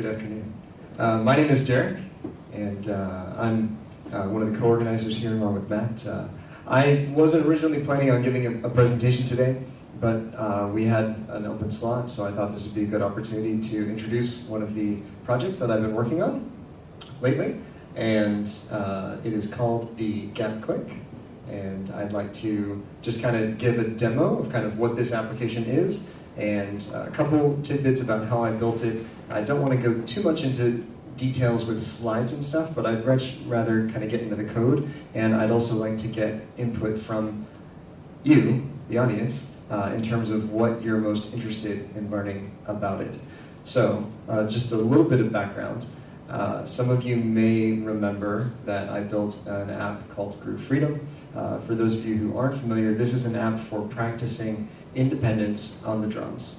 Good afternoon. My name is Derek, and I'm one of the co-organizers here along with Matt. I wasn't originally planning on giving a presentation today, but we had an open slot, so I thought this would be a good opportunity to introduce one of the projects that I've been working on lately, and it is called the GapClick. And I'd like to just kind of give a demo of kind of what this application is, and a couple tidbits about how I built it. I don't want to go too much into details with slides and stuff, but I'd rather kind of get into the code, and I'd also like to get input from you, the audience, in terms of what you're most interested in learning about it. So, just a little bit of background. Some of you may remember that I built an app called Groove Freedom. For those of you who aren't familiar, this is an app for practicing independence on the drums.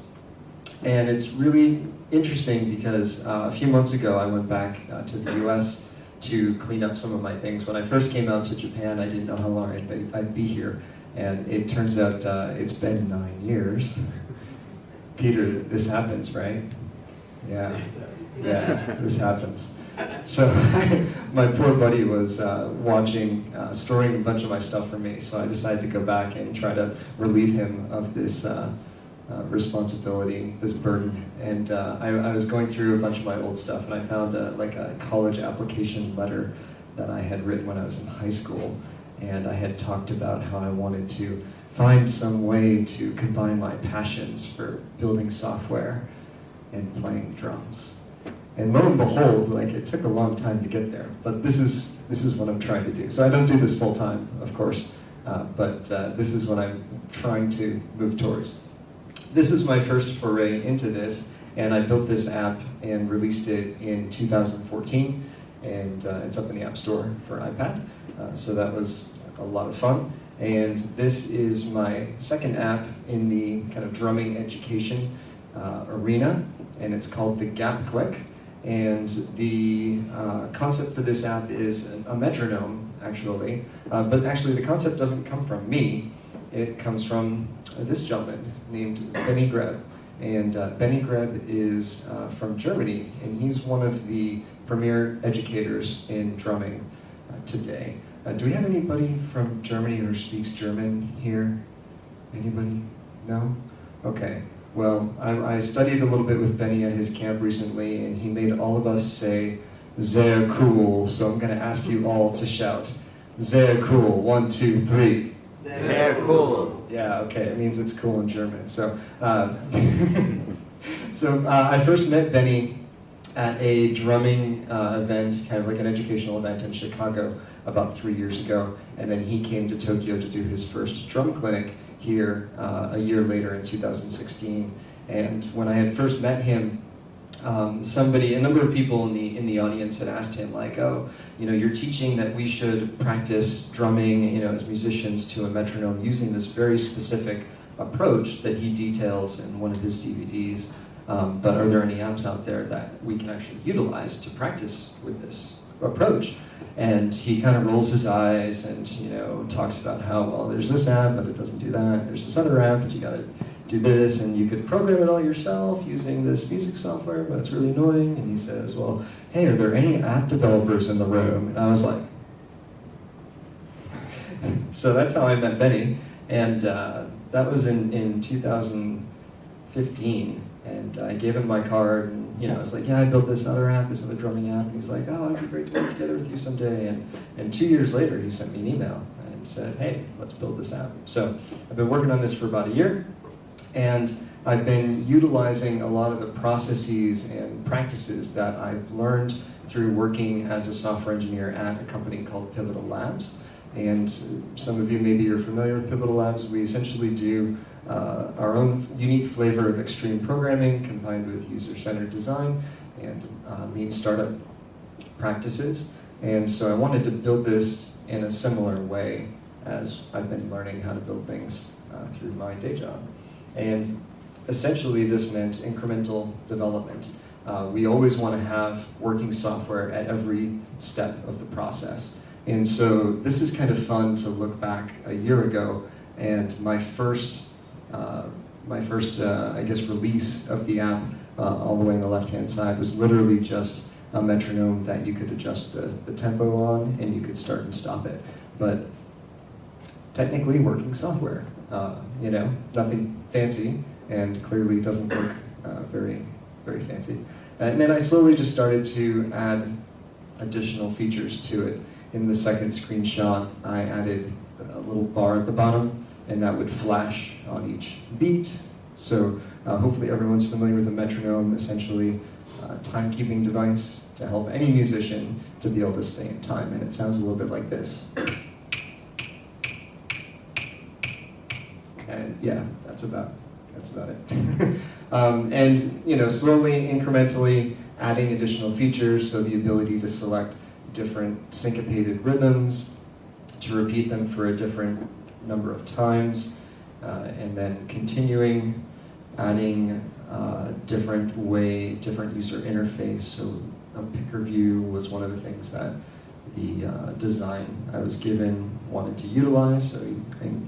And it's really interesting because a few months ago I went back to the US to clean up some of my things. When I first came out to Japan, I didn't know how long I'd be here. And it turns out it's been 9 years. Peter, this happens, right? Yeah, this happens. So my poor buddy was storing a bunch of my stuff for me, so I decided to go back and try to relieve him of this responsibility, this burden. And I was going through a bunch of my old stuff, and I found a college application letter that I had written when I was in high school, and I had talked about how I wanted to find some way to combine my passions for building software and playing drums. And lo and behold, it took a long time to get there, but this is what I'm trying to do. So I don't do this full time, of course, but this is what I'm trying to move towards. This is my first foray into this, and I built this app and released it in 2014, and it's up in the App Store for iPad, so that was a lot of fun. And this is my second app in the kind of drumming education arena, and it's called the GapClick. And the concept for this app is a metronome, actually. But actually, the concept doesn't come from me. It comes from this gentleman named Benny Greb. And Benny Greb is from Germany, and he's one of the premier educators in drumming today. Do we have anybody from Germany who speaks German here? Anybody? No? Okay. Well, I studied a little bit with Benny at his camp recently, and he made all of us say, "Sehr cool," so I'm going to ask you all to shout, "Sehr cool," 1, 2, 3. Sehr cool. Yeah, okay, it means it's cool in German. So, I first met Benny at a drumming event, kind of like an educational event in Chicago about 3 years ago, and then he came to Tokyo to do his first drum clinic here a year later in 2016. And when I had first met him, a number of people in the audience had asked him, "Oh, you're teaching that we should practice drumming, as musicians to a metronome using this very specific approach that he details in one of his DVDs. But are there any apps out there that we can actually utilize to practice with this approach?" And he kind of rolls his eyes and talks about how, well, there's this app, but it doesn't do that. There's this other app, but you got to do this, and you could program it all yourself using this music software, but it's really annoying. And he says, "Well, hey, are there any app developers in the room?" And I was like, so that's how I met Benny, and that was in 2015. And I gave him my card, and I was like, "Yeah, I built this other app, this other drumming app." And he's like, "Oh, it'd be great to work together with you someday." And 2 years later, he sent me an email and said, "Hey, let's build this app." So I've been working on this for about a year, and I've been utilizing a lot of the processes and practices that I've learned through working as a software engineer at a company called Pivotal Labs. And some of you maybe are familiar with Pivotal Labs. We essentially do our own unique flavor of extreme programming combined with user-centered design and lean startup practices. And so I wanted to build this in a similar way as I've been learning how to build things through my day job. And essentially this meant incremental development. We always want to have working software at every step of the process. And so this is kind of fun to look back a year ago, and my first release of the app all the way on the left-hand side was literally just a metronome that you could adjust the tempo on, and you could start and stop it. But technically working software, nothing fancy, and clearly doesn't look very, very fancy. And then I slowly just started to add additional features to it. In the second screenshot, I added a little bar at the bottom, and that would flash on each beat. So hopefully everyone's familiar with a metronome, essentially a timekeeping device to help any musician to be able to stay in time. And it sounds a little bit like this. And yeah, that's about it. And slowly, incrementally adding additional features, so the ability to select different syncopated rhythms, to repeat them for a different number of times, and then continuing adding different user interface. So a picker view was one of the things that the design I was given wanted to utilize, so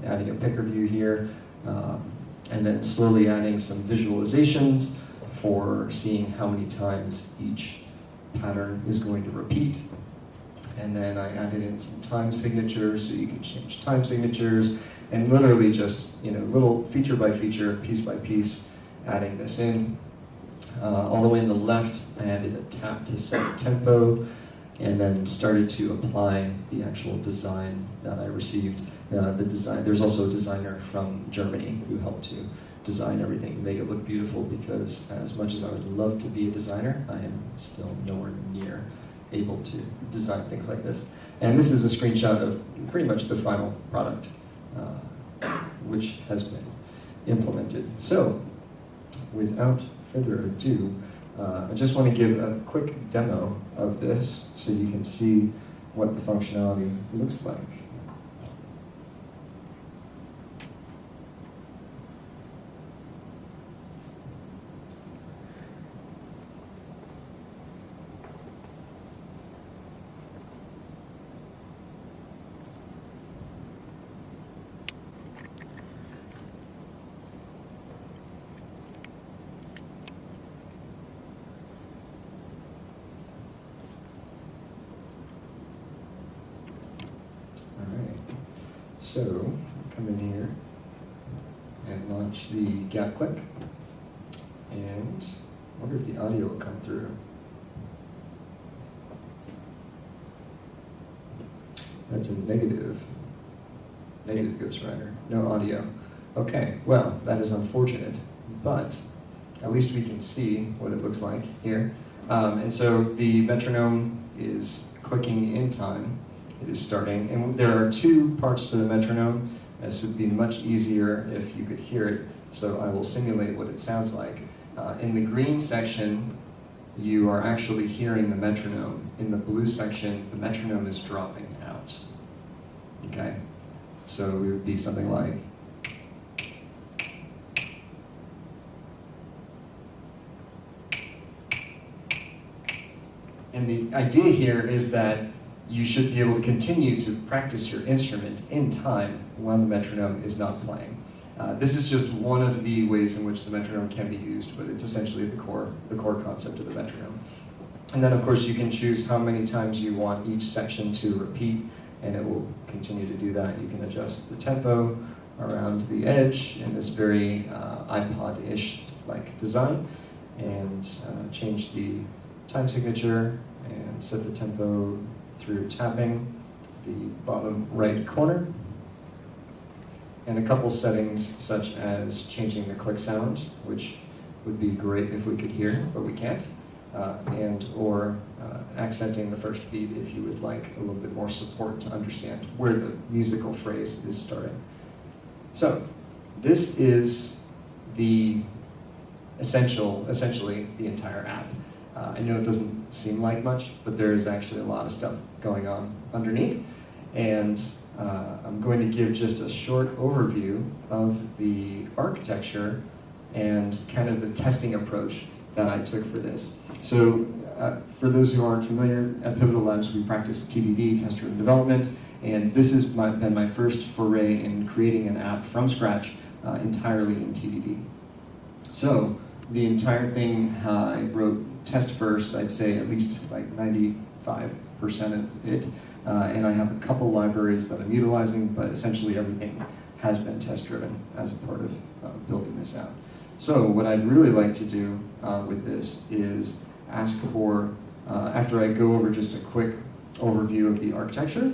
adding a picker view here, and then slowly adding some visualizations for seeing how many times each pattern is going to repeat. And then I added in some time signatures, so you can change time signatures, and literally just little feature by feature, piece by piece, adding this in. All the way on the left, I added a tap to set tempo, and then started to apply the actual design that I received. There's also a designer from Germany who helped to design everything, make it look beautiful, because as much as I would love to be a designer, I am still nowhere near able to design things like this. And this is a screenshot of pretty much the final product, which has been implemented. So, without further ado, I just want to give a quick demo of this so you can see what the functionality looks like. So, come in here and launch the GapClick, and I wonder if the audio will come through. That's a negative ghostwriter, no audio. Okay, well, that is unfortunate, but at least we can see what it looks like here. And so the metronome is clicking in time. It is starting, and there are two parts to the metronome. This would be much easier if you could hear it, so I will simulate what it sounds like. In the green section, you are actually hearing the metronome. In the blue section, the metronome is dropping out. Okay? So it would be something like... And the idea here is that you should be able to continue to practice your instrument in time while the metronome is not playing. This is just one of the ways in which the metronome can be used, but it's essentially the core concept of the metronome. And then, of course, you can choose how many times you want each section to repeat, and it will continue to do that. You can adjust the tempo around the edge in this very iPod-ish like design, and change the time signature and set the tempo through tapping the bottom right corner, and a couple settings such as changing the click sound, which would be great if we could hear, but we can't, and or accenting the first beat if you would like a little bit more support to understand where the musical phrase is starting. So this is essentially the entire app. I know it doesn't seem like much, but there's actually a lot of stuff going on underneath. And I'm going to give just a short overview of the architecture and kind of the testing approach that I took for this. So for those who aren't familiar, at Pivotal Labs we practice TDD, test-driven development, and this has been my first foray in creating an app from scratch entirely in TDD. So the entire thing, I wrote test first, I'd say at least like 95% of it. And I have a couple libraries that I'm utilizing, but essentially everything has been test-driven as a part of building this out. So what I'd really like to do with this is ask for, after I go over just a quick overview of the architecture,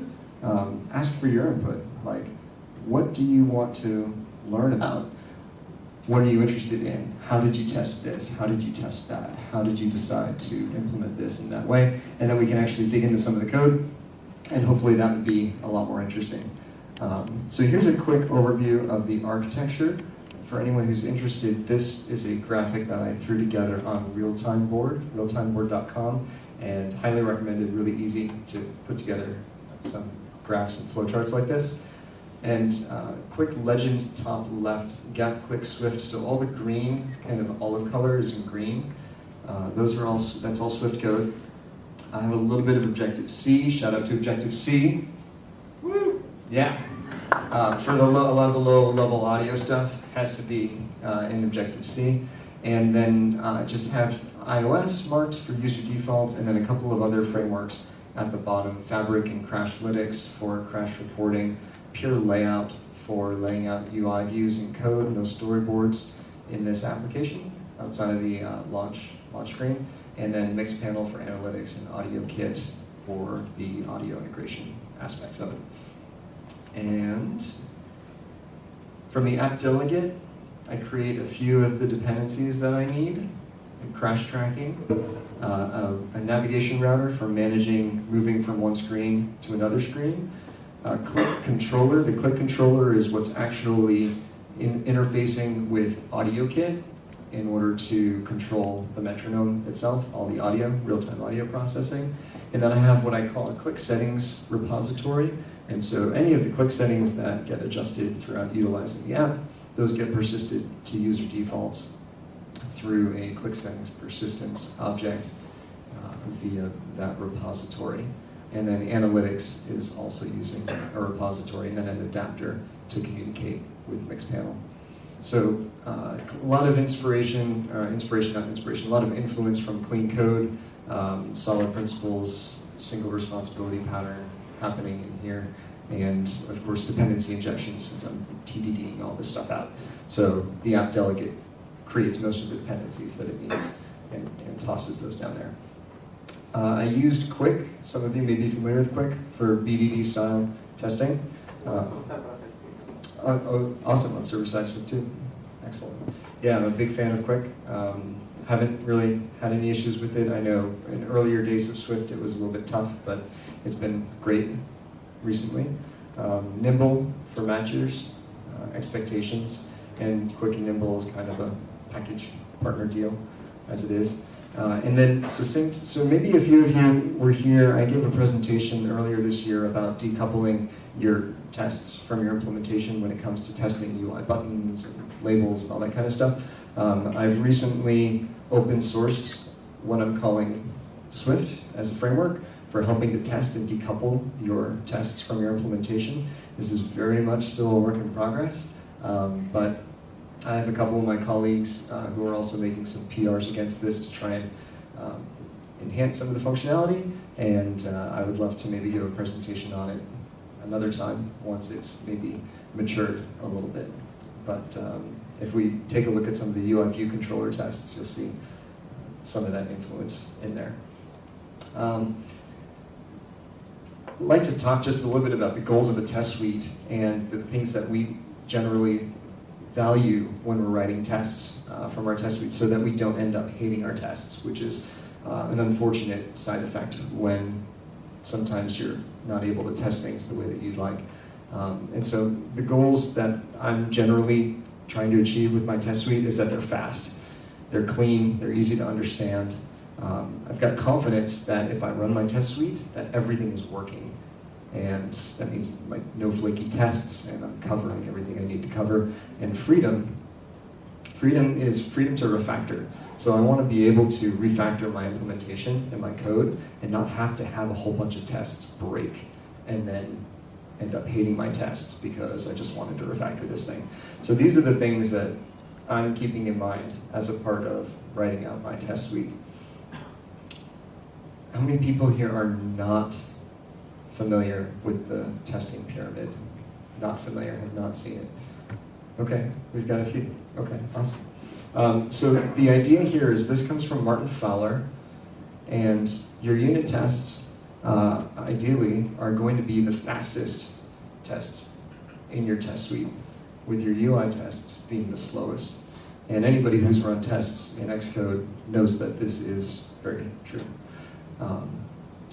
ask for your input. Like, what do you want to learn about? What are you interested in? How did you test this? How did you test that? How did you decide to implement this in that way? And then we can actually dig into some of the code, and hopefully that would be a lot more interesting. So here's a quick overview of the architecture. For anyone who's interested, this is a graphic that I threw together on realtimeboard.com, and highly recommended, really easy to put together some graphs and flowcharts like this. And quick legend top left, GapClick Swift, so all the green, kind of olive color is in green. That's all Swift code. I have a little bit of Objective-C, shout out to Objective-C. Woo! Yeah. For a lot of the low level audio stuff has to be in Objective-C. And then just have iOS marked for user defaults, and then a couple of other frameworks at the bottom, Fabric and Crashlytics for crash reporting, Pure Layout for laying out UI views and code, no storyboards in this application outside of the launch screen, and then Mixpanel for analytics and AudioKit for the audio integration aspects of it. And from the app delegate, I create a few of the dependencies that I need, and crash tracking, a navigation router for managing moving from one screen to another screen, click controller. The click controller is what's actually interfacing with AudioKit in order to control the metronome itself, all the audio, real-time audio processing. And then I have what I call a click settings repository. And so any of the click settings that get adjusted throughout utilizing the app, those get persisted to user defaults through a click settings persistence object via that repository. And then analytics is also using a repository and then an adapter to communicate with Mixpanel. So a lot of a lot of influence from clean code, solid principles, single responsibility pattern happening in here, and of course dependency injection since I'm TDDing all this stuff out. So the app delegate creates most of the dependencies that it needs and tosses those down there. I used Quick. Some of you may be familiar with Quick for BDD style testing. Awesome, on server-side Swift too. Excellent. Yeah, I'm a big fan of Quick. Haven't really had any issues with it. I know in earlier days of Swift it was a little bit tough, but it's been great recently. Nimble for matchers, expectations, and Quick and Nimble is kind of a package partner deal as it is. And then Succinct, so maybe a few of you were here, I gave a presentation earlier this year about decoupling your tests from your implementation when it comes to testing UI buttons and labels and all that kind of stuff. I've recently open sourced what I'm calling Swift as a framework for helping to test and decouple your tests from your implementation. This is very much still a work in progress, but I have a couple of my colleagues who are also making some PRs against this to try and enhance some of the functionality, and I would love to maybe give a presentation on it another time once it's maybe matured a little bit. But if we take a look at some of the UI view controller tests, you'll see some of that influence in there. I'd like to talk just a little bit about the goals of a test suite and the things that we generally value when we're writing tests from our test suite so that we don't end up hating our tests, which is an unfortunate side effect when sometimes you're not able to test things the way that you'd like. And so the goals that I'm generally trying to achieve with my test suite is that they're fast, they're clean, they're easy to understand. I've got confidence that if I run my test suite, that everything is working. And that means like no flaky tests, and I'm covering everything I need to cover. And freedom is freedom to refactor. So I want to be able to refactor my implementation and my code and not have to have a whole bunch of tests break and then end up hating my tests because I just wanted to refactor this thing. So these are the things that I'm keeping in mind as a part of writing out my test suite. How many people here are not familiar with the testing pyramid? Not familiar, have not seen it. Okay, we've got a few. Okay, awesome. So the idea here is this comes from Martin Fowler, and your unit tests ideally are going to be the fastest tests in your test suite, with your UI tests being the slowest. And anybody who's run tests in Xcode knows that this is very true.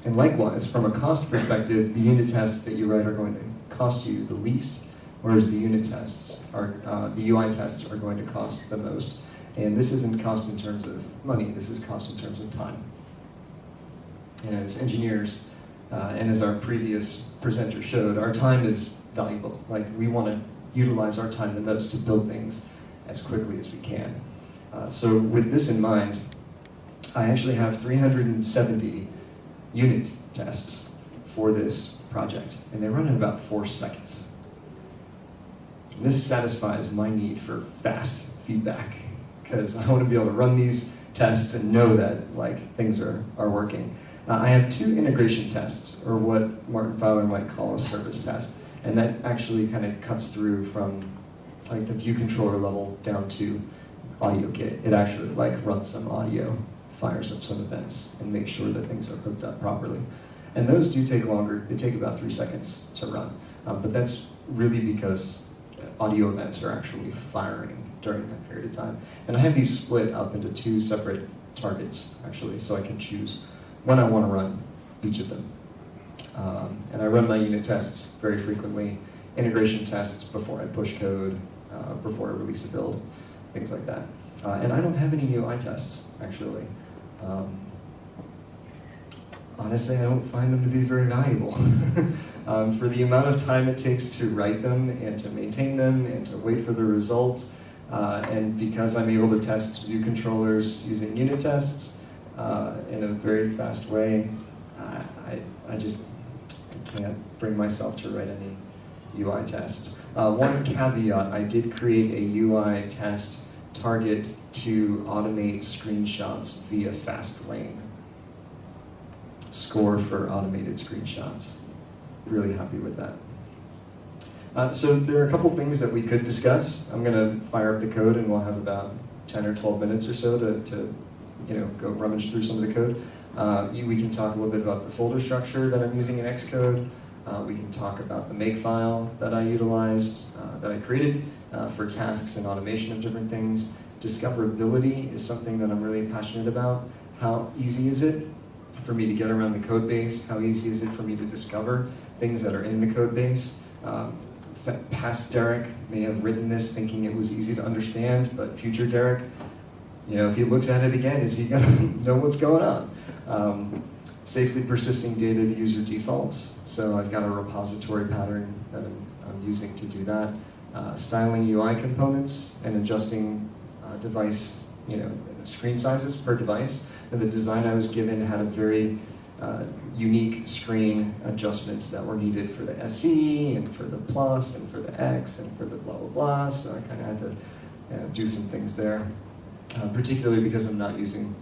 And likewise, from a cost perspective, the unit tests that you write are going to cost you the least, whereas the unit tests are, the UI tests are going to cost the most. And this isn't cost in terms of money, this is cost in terms of time. And as engineers, and as our previous presenter showed, our time is valuable. Like, we want to utilize our time the most to build things as quickly as we can. So with this in mind, I actually have 370 unit tests for this project, and they run in about 4 seconds. And this satisfies my need for fast feedback, because I want to be able to run these tests and know that things are working. I have 2 integration tests, or what Martin Fowler might call a service test, and that actually kind of cuts through from the view controller level down to audio kit. It actually runs some audio, fires up some events, and makes sure that things are hooked up properly. And those do take longer. They take about 3 seconds to run, but that's really because audio events are actually firing during that period of time. And I have these split up into 2 separate targets, actually, so I can choose when I want to run each of them. And I run my unit tests very frequently, integration tests before I push code, before I release a build, things like that. And I don't have any UI tests, actually. Honestly, I don't find them to be very valuable. For the amount of time it takes to write them and to maintain them and to wait for the results, and because I'm able to test view controllers using unit tests in a very fast way, I just can't bring myself to write any UI tests. One caveat, I did create a UI test target to automate screenshots via Fastlane. Score for automated screenshots. Really happy with that. So there are a couple things that we could discuss. I'm going to fire up the code, and we'll have about 10 or 12 minutes or so to go rummage through some of the code. We can talk a little bit about the folder structure that I'm using in Xcode. We can talk about the makefile that I utilized, that I created for tasks and automation of different things. Discoverability is something that I'm really passionate about. How easy is it for me to get around the code base? How easy is it for me to discover things that are in the code base? Past Derek may have written this thinking it was easy to understand, but future Derek, if he looks at it again, is he going to know what's going on? Safely persisting data to user defaults. So I've got a repository pattern that I'm using to do that. Styling UI components and adjusting device, screen sizes per device. And the design I was given had a very unique screen adjustments that were needed for the SE and for the Plus and for the X and for the blah, blah, blah. So I kind of had to do some things there, particularly because I'm not using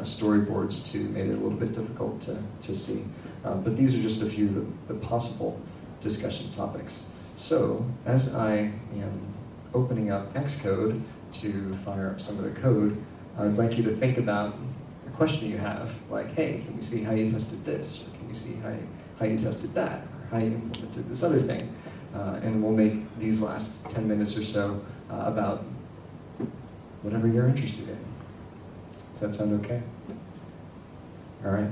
storyboards to make it a little bit difficult to see. But these are just a few of the possible discussion topics. So as I am opening up Xcode to fire up some of the code, I'd like you to think about a question you have, like, hey, can we see how you tested this? Or can we see how you tested that? Or how you implemented this other thing? And we'll make these last 10 minutes or so about whatever you're interested in. Does that sound okay? All right.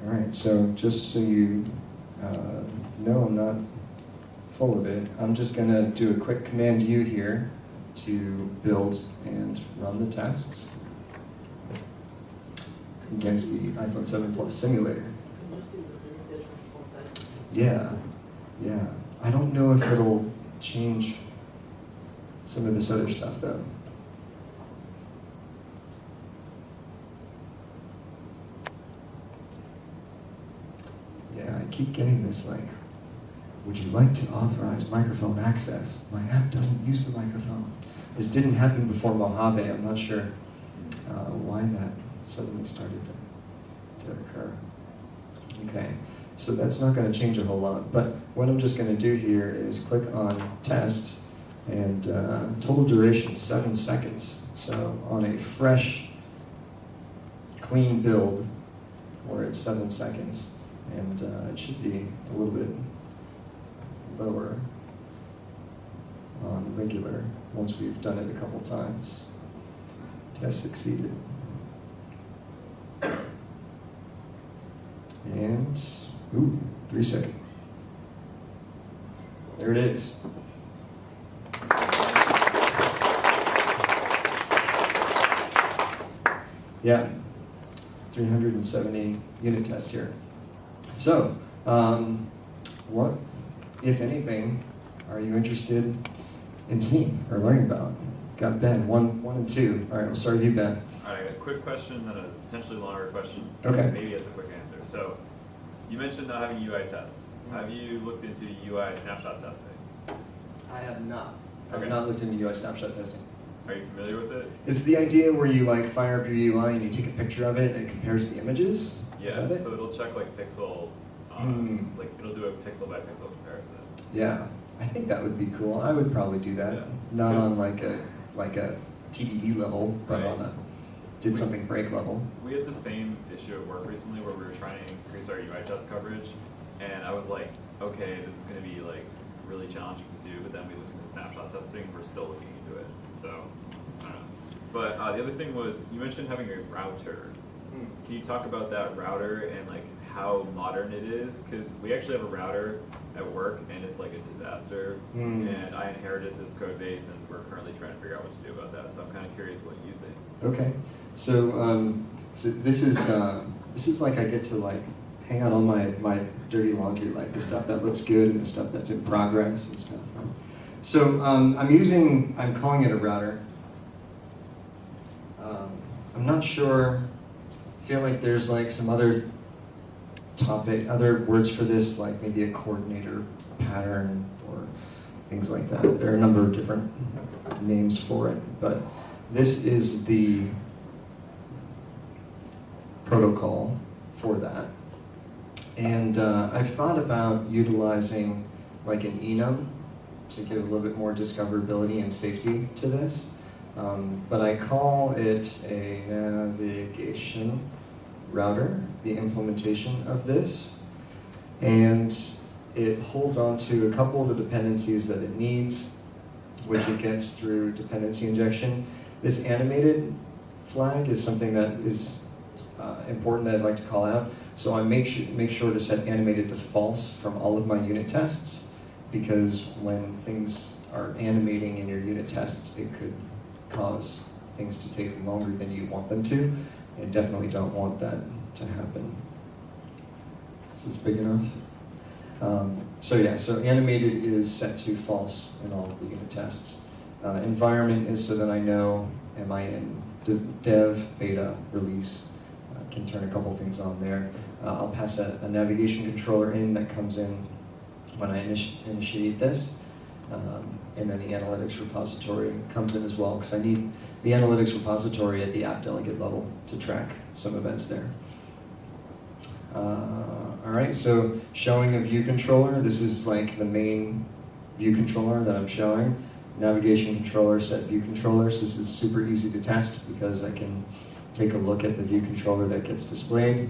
All right, so just so you know I'm not full of it, I'm just going to do a quick Command U here to build and run the tests against the iPhone 7 Plus simulator. Yeah. I don't know if it'll change some of this other stuff though. Yeah, I keep getting this like, would you like to authorize microphone access? My app doesn't use the microphone. This didn't happen before Mojave. I'm not sure why that suddenly started to occur. Okay, so that's not going to change a whole lot. But what I'm just going to do here is click on test, and total duration 7 seconds. So on a fresh, clean build, we're at 7 seconds. And it should be a little bit lower on regular once we've done it a couple times. Test succeeded. And, 3 seconds. There it is. Yeah, 370 unit tests here. So, what, if anything, are you interested in seeing or learning about? Got Ben, one and two. All right, we'll start with you, Ben. All right, a quick question, then a potentially longer question. Okay. Maybe it's a quick answer. So, you mentioned not having UI tests. Have you looked into UI snapshot testing? I have not. I Okay. have not looked into UI snapshot testing. Are you familiar with it? It's the idea where you like fire up your UI and you take a picture of it and it compares the images? Yeah, Is that it? so it'll check like pixel, like it'll do a pixel by pixel comparison. Yeah, I think that would be cool. I would probably do that. Yeah. Not on like a TDD level, but Right. on a did something break level. We had the same issue at work recently where we were trying to increase our UI test coverage, and I was like, okay, this is going to be like really challenging to do, but then we looked into snapshot testing, we're still looking into it. So, I don't know. But the other thing was, you mentioned having a router. Can you talk about that router and like how modern it is? Because we actually have a router at work and it's like a disaster. And I inherited this code base and we're currently trying to figure out what to do about that. So I'm kind of curious what you think. Okay, so so this is like I get to like hang out on my dirty laundry, like the stuff that looks good and the stuff that's in progress and stuff. So I'm calling it a router. I'm not sure. I feel like there's like some other words for this, like maybe a coordinator pattern or things like that. There are a number of different names for it, but this is the protocol for that. And I've thought about utilizing like an enum to give a little bit more discoverability and safety to this. But I call it a navigation router, the implementation of this. And it holds on to a couple of the dependencies that it needs, which it gets through dependency injection. This animated flag is something that is important that I'd like to call out. So I make sure to set animated to false from all of my unit tests, because when things are animating in your unit tests, it could cause things to take longer than you want them to, and definitely don't want that to happen. Is this big enough? So animated is set to false in all of the unit tests. Environment is so that I know, am I in dev, beta, release? Can turn a couple things on there. I'll pass a navigation controller in that comes in when I initiate this. And then the analytics repository comes in as well, because I need the analytics repository at the app delegate level to track some events there. All right, so showing a view controller. This is like the main view controller that I'm showing. Navigation controller, set view controllers. This is super easy to test because I can take a look at the view controller that gets displayed.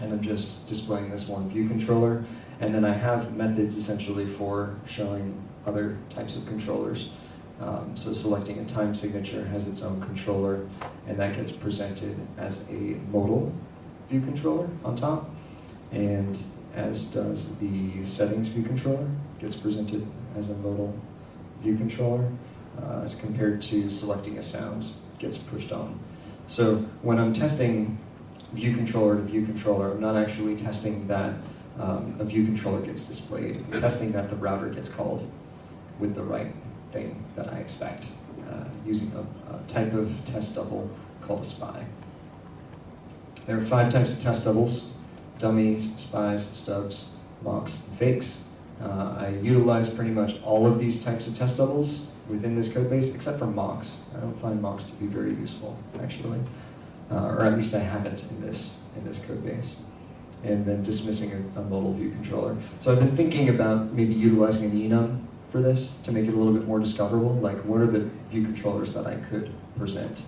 And I'm just displaying this one view controller. And then I have methods essentially for showing other types of controllers. So selecting a time signature has its own controller, and that gets presented as a modal view controller on top. And as does the settings view controller, gets presented as a modal view controller, as compared to selecting a sound gets pushed on. So when I'm testing view controller to view controller, I'm not actually testing that a view controller gets displayed. I'm testing that the router gets called with the right thing that I expect using a type of test double called a spy. There are 5 types of test doubles: dummies, spies, stubs, mocks, and fakes. I utilize pretty much all of these types of test doubles within this code base, except for mocks. I don't find mocks to be very useful, actually, or at least I haven't in this code base. And then dismissing a modal view controller. So I've been thinking about maybe utilizing an enum for this to make it a little bit more discoverable. Like, what are the view controllers that I could present,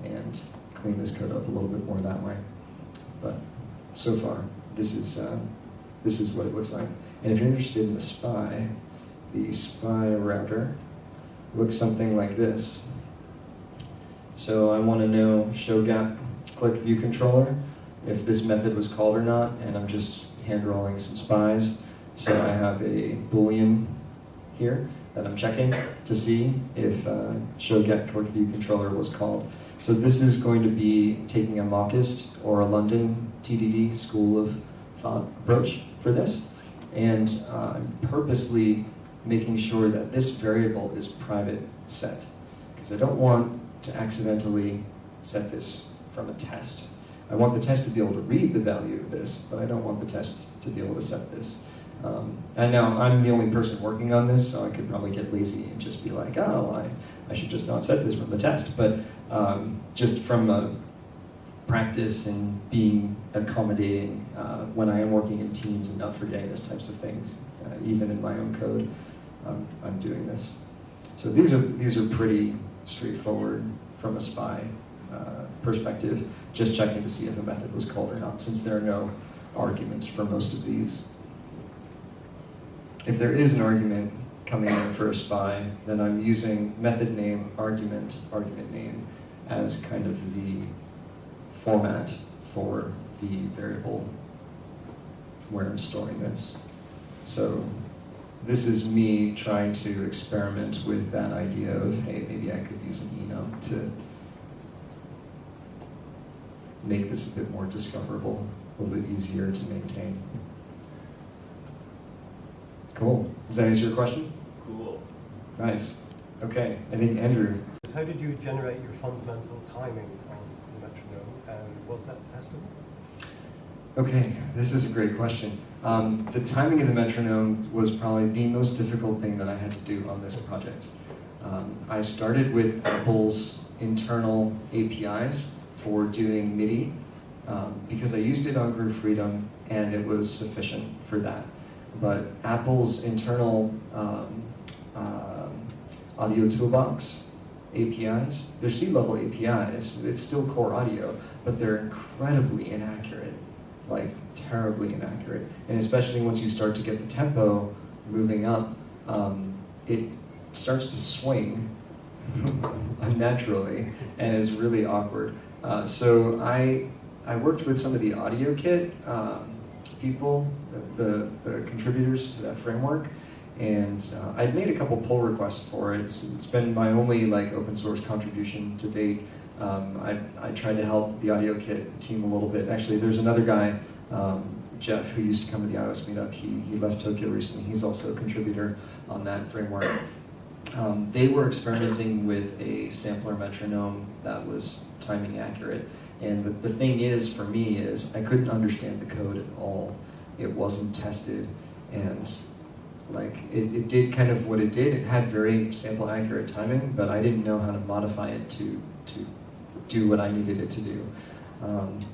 and clean this code up a little bit more that way. But so far, this is what it looks like. And if you're interested in the spy router looks something like this. So I want to know show GapClick view controller, if this method was called or not, and I'm just hand rolling some spies. So I have a Boolean here that I'm checking to see if show GapClick view controller was called. So this is going to be taking a mockist or a London TDD school of thought approach for this, and I'm purposely making sure that this variable is private set, because I don't want to accidentally set this from a test. I want the test to be able to read the value of this, but I don't want the test to be able to set this. And now I'm the only person working on this, so I could probably get lazy and just be like, oh, I should just not set this from the test. But just from a practice and being accommodating when I am working in teams and not forgetting these types of things, even in my own code, I'm doing this. So these are pretty straightforward from a spy perspective, just checking to see if a method was called or not, since there are no arguments for most of these. If there is an argument coming in for a spy, then I'm using method name, argument name as kind of the format for the variable where I'm storing this. So this is me trying to experiment with that idea of, hey, maybe I could use an enum to make this a bit more discoverable, a little bit easier to maintain. Cool. Does that answer your question? Cool. Nice. Okay. I think Andrew. How did you generate your fundamental timing on the metronome, and was that testable? Okay, this is a great question. The timing of the metronome was probably the most difficult thing that I had to do on this project. I started with Apple's internal APIs for doing MIDI because I used it on Groove Freedom and it was sufficient for that. But Apple's internal audio toolbox APIs, they're C-level APIs, it's still core audio, but they're incredibly inaccurate, like terribly inaccurate. And especially once you start to get the tempo moving up, it starts to swing unnaturally and is really awkward. So I worked with some of the audio kit people, the contributors to that framework, and I'd made a couple pull requests for it. It's been my only like open source contribution to date. I tried to help the audio kit team a little bit. Actually, there's another guy, Jeff, who used to come to the iOS Meetup. He left Tokyo recently. He's also a contributor on that framework. They were experimenting with a sampler metronome that was timing accurate. And the thing is, for me, is I couldn't understand the code at all. It wasn't tested, and like it did kind of what it did. It had very sample accurate timing, but I didn't know how to modify it to do what I needed it to do.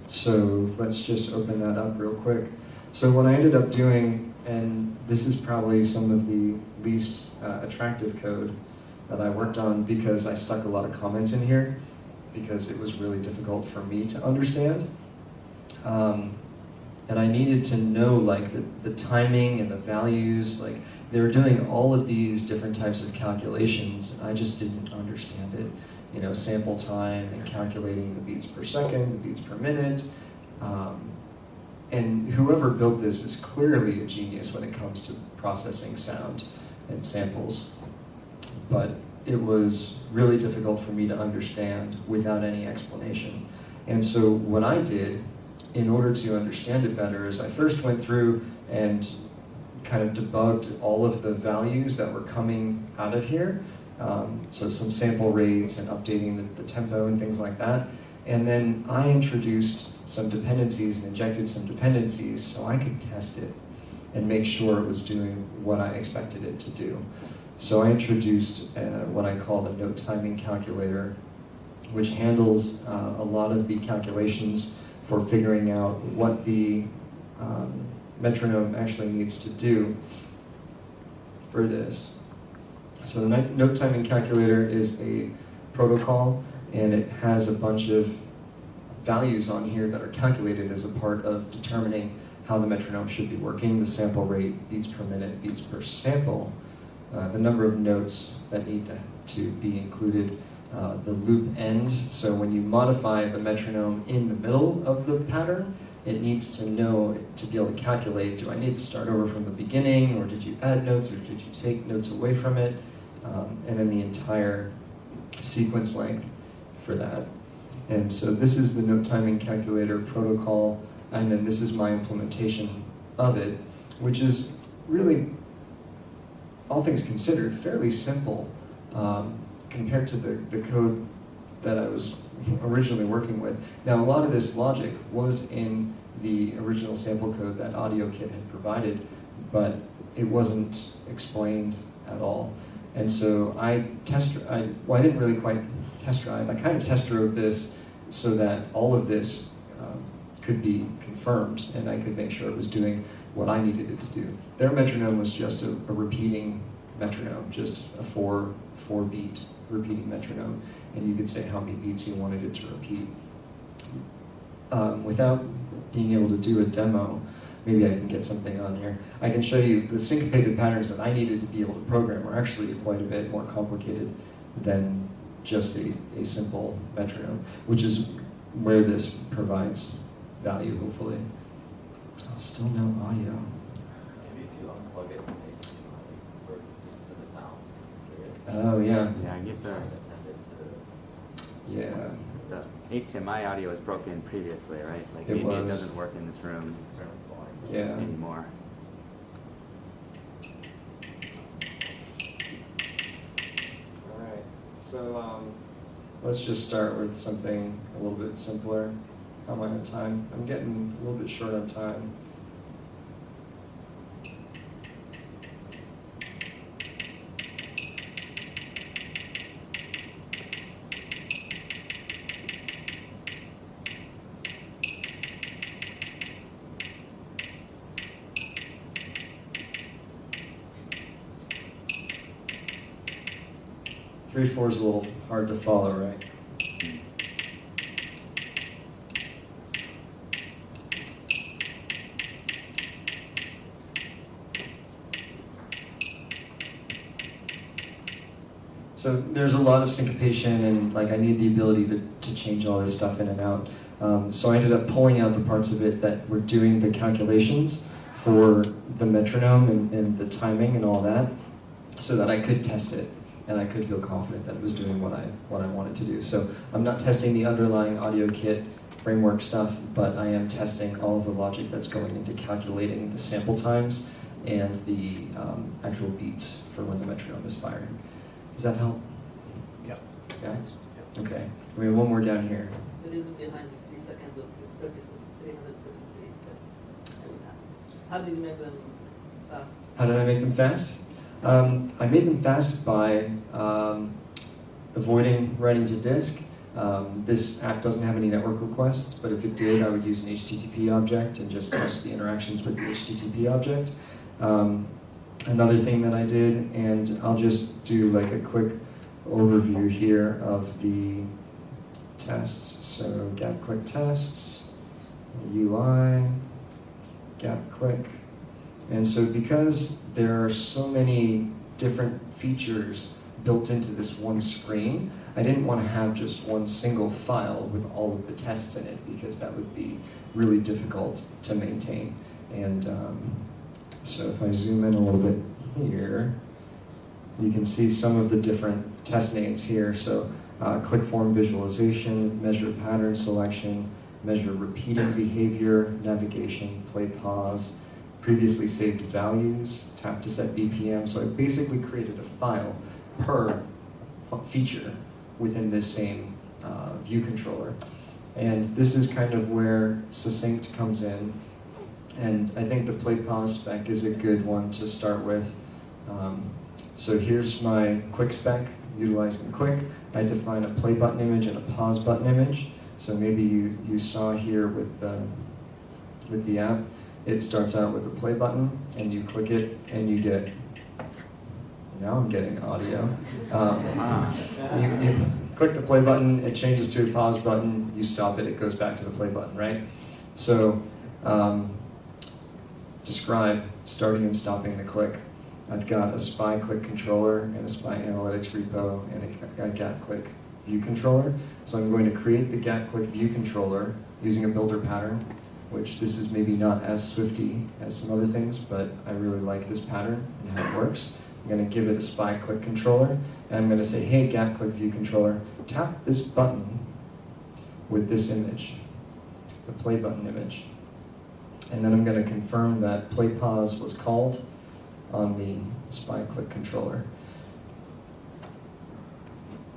So let's just open that up real quick. So what I ended up doing, and this is probably some of the least attractive code that I worked on because I stuck a lot of comments in here because it was really difficult for me to understand. And I needed to know like the timing and the values. Like they were doing all of these different types of calculations, and I just didn't understand it. You know, sample time and calculating the beats per second, the beats per minute. And whoever built this is clearly a genius when it comes to processing sound and samples. But it was really difficult for me to understand without any explanation. And so what I did in order to understand it better is I first went through and kind of debugged all of the values that were coming out of here So some sample rates and updating the tempo and things like that. And then I introduced some dependencies and injected some dependencies so I could test it and make sure it was doing what I expected it to do. So I introduced what I call the note timing calculator, which handles a lot of the calculations for figuring out what the metronome actually needs to do for this. So the note timing calculator is a protocol, and it has a bunch of values on here that are calculated as a part of determining how the metronome should be working: the sample rate, beats per minute, beats per sample, the number of notes that need to be included, the loop end. So when you modify the metronome in the middle of the pattern, it needs to know, to be able to calculate, do I need to start over from the beginning, or did you add notes, or did you take notes away from it? And then the entire sequence length for that. And so this is the note timing calculator protocol, and then this is my implementation of it, which is really, all things considered, fairly simple compared to the code that I was originally working with. Now, a lot of this logic was in the original sample code that AudioKit had provided, but it wasn't explained at all. And so I didn't really quite test drive. I kind of test drove this so that all of this could be confirmed, and I could make sure it was doing what I needed it to do. Their metronome was just a repeating metronome, just a four beat repeating metronome, and you could say how many beats you wanted it to repeat. Without being able to do a demo, maybe I can get something on here. I can show you the syncopated patterns that I needed to be able to program are actually quite a bit more complicated than just a simple metronome, which is where this provides value, hopefully. Oh, still no audio. Maybe if you unplug it, maybe for the sounds. Oh, yeah. Yeah, I guess Send it to Yeah. the HDMI audio was broken previously, right? Like It maybe was. it doesn't work in this room Yeah. anymore. All right. So let's just start with something a little bit simpler. How am I on time? I'm getting a little bit short on time. Three, 4 is a little hard to follow, right? So there's a lot of syncopation, and like I need the ability to change all this stuff in and out. So I ended up pulling out the parts of it that were doing the calculations for the metronome and the timing and all that, so that I could test it and I could feel confident that it was doing what I wanted to do. So I'm not testing the underlying AudioKit framework stuff, but I am testing all of the logic that's going into calculating the sample times and the actual beats for when the metronome is firing. Does that help? Yep. Yeah? Okay. We have one more down here. The reason behind 3 seconds of 373 tests. How did you make them fast? How did I make them fast? I made them fast by avoiding writing to disk. This app doesn't have any network requests, but if it did, I would use an HTTP object and just test the interactions with the HTTP object. Another thing that I did, and I'll just do like a quick overview here of the tests. So GapClick tests, UI, GapClick. And so because there are so many different features built into this one screen, I didn't want to have just one single file with all of the tests in it, because that would be really difficult to maintain. And so if I zoom in a little bit here, you can see some of the different test names here. So click form visualization, measure pattern selection, measure repeating behavior, navigation, play pause, previously saved values, tap to set BPM. So I basically created a file per feature within this same view controller. And this is kind of where succinct comes in. And I think the play pause spec is a good one to start with. So here's my quick spec, utilizing quick. I define a play button image and a pause button image. So maybe you saw here with the app, it starts out with a play button, and you click it, and you get, now I'm getting audio. You click the play button, it changes to a pause button, you stop it, it goes back to the play button, right? So describe starting and stopping the click. I've got a SPY click controller and a SPY analytics repo and a GapClick view controller. So I'm going to create the GapClick view controller using a builder pattern, which this is maybe not as swifty as some other things, but I really like this pattern and how it works. I'm going to give it a SPY click controller, and I'm going to say, hey, GapClick view controller, tap this button with this image, the play button image. And then I'm going to confirm that play pause was called on the SPY click controller.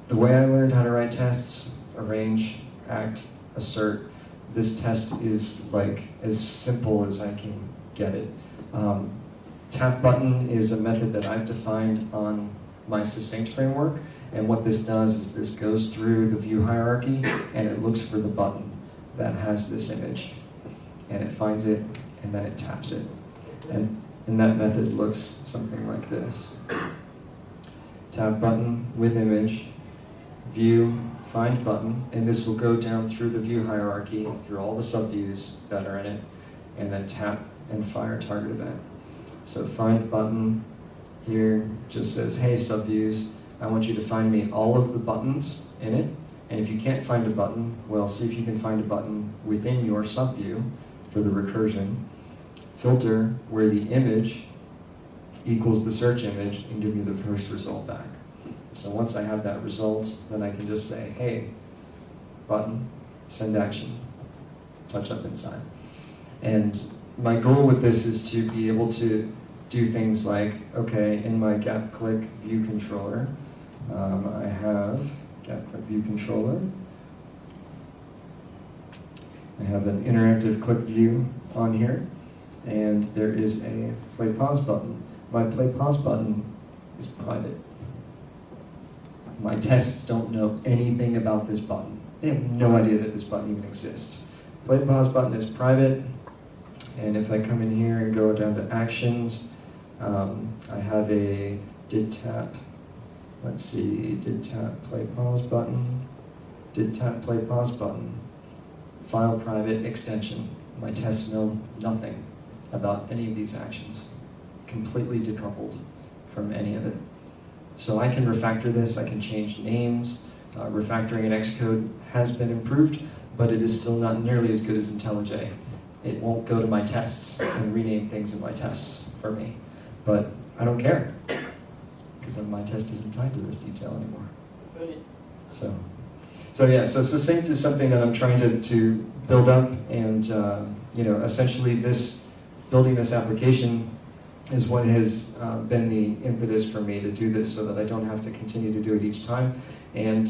The way I learned how to write tests, arrange, act, assert, this test is like as simple as I can get it. Tap button is a method that I've defined on my succinct framework, and what this does is this goes through the view hierarchy and it looks for the button that has this image, and it finds it and then it taps it. And that method looks something like this. Tap button with image, view, find button, and this will go down through the view hierarchy, through all the subviews that are in it, and then tap and fire target event. So find button here just says, hey subviews, I want you to find me all of the buttons in it, and if you can't find a button, well, see if you can find a button within your subview for the recursion. Filter where the image equals the search image and give me the first result back. So once I have that result, then I can just say, hey, button, send action, touch up inside. And my goal with this is to be able to do things like, okay, in my GapClick view controller, I have GapClick view controller. I have an interactive click view on here, and there is a play pause button. My play pause button is private. My tests don't know anything about this button. They have no idea that this button even exists. Play pause button is private, and if I come in here and go down to actions, I have a did tap, let's see, did tap play pause button, did tap play pause button, file private extension. My tests know nothing about any of these actions, completely decoupled from any of it. So I can refactor this, I can change names. Refactoring in Xcode has been improved, but it is still not nearly as good as IntelliJ. It won't go to my tests and rename things in my tests for me. But I don't care, because my test isn't tied to this detail anymore. Brilliant. So yeah, so succinct is something that I'm trying to build up, and essentially building this application is what has been the impetus for me to do this, so that I don't have to continue to do it each time. And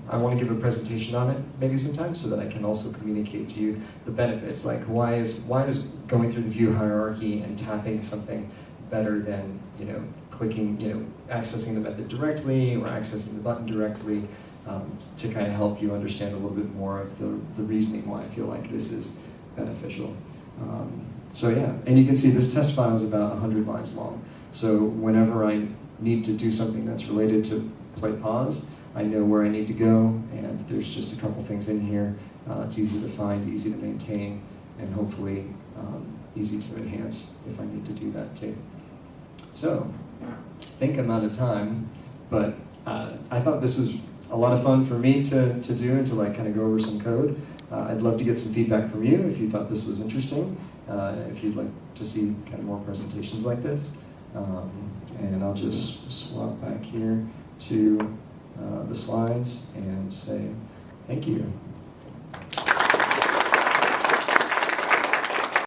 I want to give a presentation on it maybe sometime, so that I can also communicate to you the benefits. Like why is going through the view hierarchy and tapping something better than clicking, accessing the method directly or accessing the button directly, to kind of help you understand a little bit more of the reasoning why I feel like this is beneficial. So yeah, and you can see this test file is about 100 lines long. So whenever I need to do something that's related to play pause, I know where I need to go, and there's just a couple things in here. It's easy to find, easy to maintain, and hopefully easy to enhance if I need to do that too. So, I think I'm out of time, but I thought this was a lot of fun for me to do and to kind of go over some code. I'd love to get some feedback from you if you thought this was interesting, if you'd like to see kind of more presentations like this. And I'll just swap back here to the slides and say thank you.